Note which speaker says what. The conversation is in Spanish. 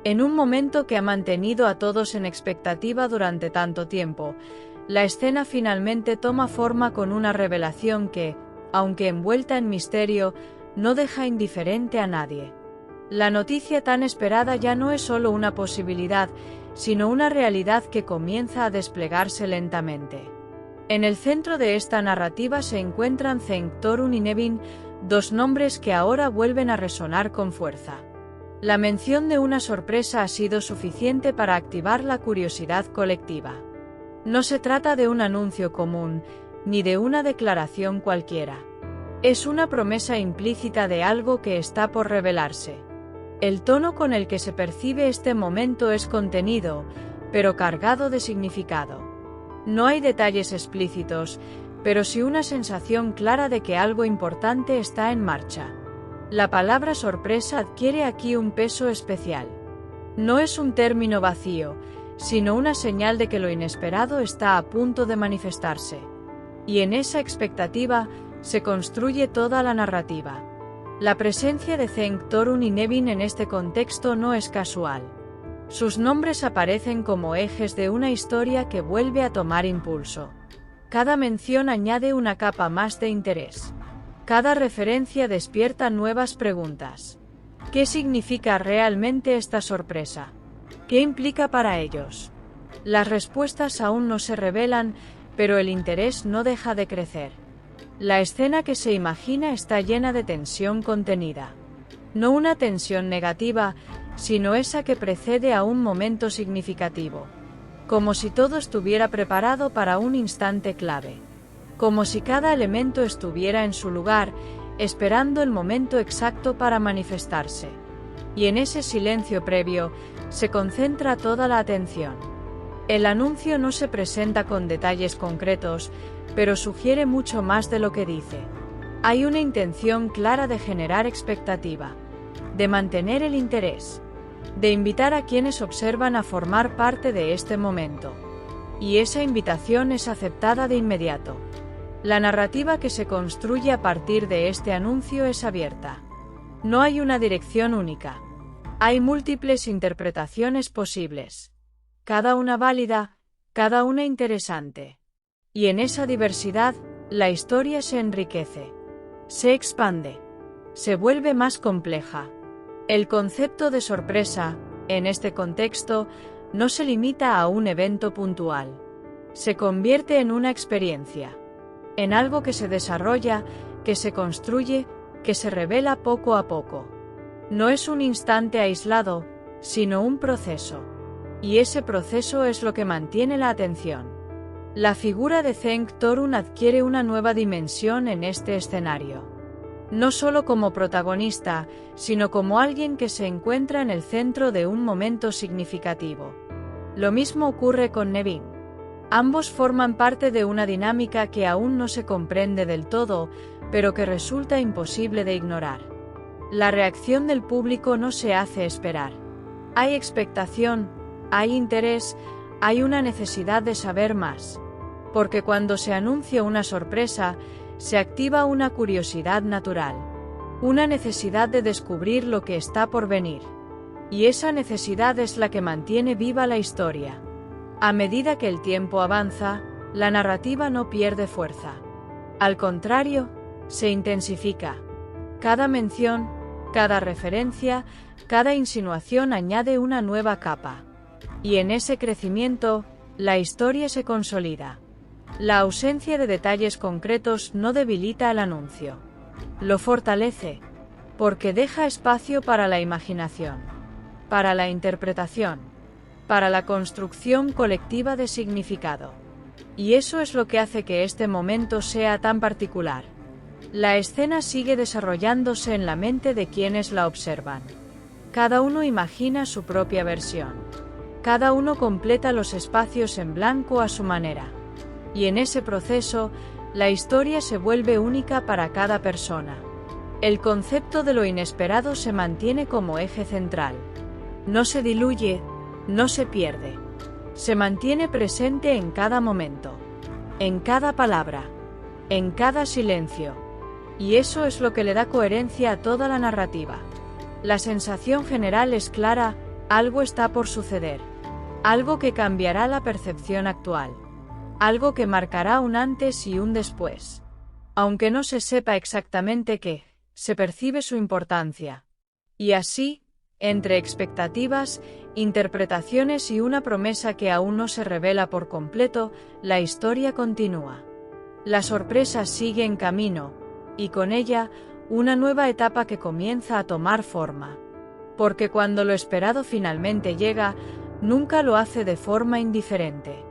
Speaker 1: En un momento que ha mantenido a todos en expectativa durante tanto tiempo, la escena finalmente toma forma con una revelación que, aunque envuelta en misterio, no deja indiferente a nadie. La noticia tan esperada ya no es solo una posibilidad, sino una realidad que comienza a desplegarse lentamente. En el centro de esta narrativa se encuentran Cenk Torun y Nevin, dos nombres que ahora vuelven a resonar con fuerza. La mención de una sorpresa ha sido suficiente para activar la curiosidad colectiva. No se trata de un anuncio común, ni de una declaración cualquiera. Es una promesa implícita de algo que está por revelarse. El tono con el que se percibe este momento es contenido, pero cargado de significado. No hay detalles explícitos, pero sí una sensación clara de que algo importante está en marcha. La palabra sorpresa adquiere aquí un peso especial. No es un término vacío, sino una señal de que lo inesperado está a punto de manifestarse. Y en esa expectativa se construye toda la narrativa. La presencia de Cenk Torun y Nevin en este contexto no es casual. Sus nombres aparecen como ejes de una historia que vuelve a tomar impulso. Cada mención añade una capa más de interés. Cada referencia despierta nuevas preguntas. ¿Qué significa realmente esta sorpresa? ¿Qué implica para ellos? Las respuestas aún no se revelan, pero el interés no deja de crecer. La escena que se imagina está llena de tensión contenida. No una tensión negativa, sino esa que precede a un momento significativo. Como si todo estuviera preparado para un instante clave. Como si cada elemento estuviera en su lugar, esperando el momento exacto para manifestarse. Y en ese silencio previo, se concentra toda la atención. El anuncio no se presenta con detalles concretos, pero sugiere mucho más de lo que dice. Hay una intención clara de generar expectativa, de mantener el interés, de invitar a quienes observan a formar parte de este momento. Y esa invitación es aceptada de inmediato. La narrativa que se construye a partir de este anuncio es abierta. No hay una dirección única. Hay múltiples interpretaciones posibles. Cada una válida, cada una interesante. Y en esa diversidad, la historia se enriquece. Se expande. Se vuelve más compleja. El concepto de sorpresa, en este contexto, no se limita a un evento puntual. Se convierte en una experiencia. En algo que se desarrolla, que se construye, que se revela poco a poco. No es un instante aislado, sino un proceso. Y ese proceso es lo que mantiene la atención. La figura de Cenk Torun adquiere una nueva dimensión en este escenario. No solo como protagonista, sino como alguien que se encuentra en el centro de un momento significativo. Lo mismo ocurre con Nevin. Ambos forman parte de una dinámica que aún no se comprende del todo, pero que resulta imposible de ignorar. La reacción del público no se hace esperar. Hay expectación, hay interés, hay una necesidad de saber más. Porque cuando se anuncia una sorpresa, se activa una curiosidad natural. Una necesidad de descubrir lo que está por venir. Y esa necesidad es la que mantiene viva la historia. A medida que el tiempo avanza, la narrativa no pierde fuerza. Al contrario, se intensifica. Cada mención, cada referencia, cada insinuación añade una nueva capa. Y en ese crecimiento, la historia se consolida. La ausencia de detalles concretos no debilita el anuncio. Lo fortalece, porque deja espacio para la imaginación, para la interpretación, para la construcción colectiva de significado. Y eso es lo que hace que este momento sea tan particular. La escena sigue desarrollándose en la mente de quienes la observan. Cada uno imagina su propia versión. Cada uno completa los espacios en blanco a su manera. Y en ese proceso, la historia se vuelve única para cada persona. El concepto de lo inesperado se mantiene como eje central. No se diluye, no se pierde. Se mantiene presente en cada momento. En cada palabra. En cada silencio. Y eso es lo que le da coherencia a toda la narrativa. La sensación general es clara, Algo está por suceder. Algo que cambiará la percepción actual. Algo que marcará un antes y un después. Aunque no se sepa exactamente qué, se percibe su importancia. Y así, entre expectativas, interpretaciones y una promesa que aún no se revela por completo, la historia continúa. La sorpresa sigue en camino, y con ella, una nueva etapa que comienza a tomar forma. Porque cuando lo esperado finalmente llega, nunca lo hace de forma indiferente.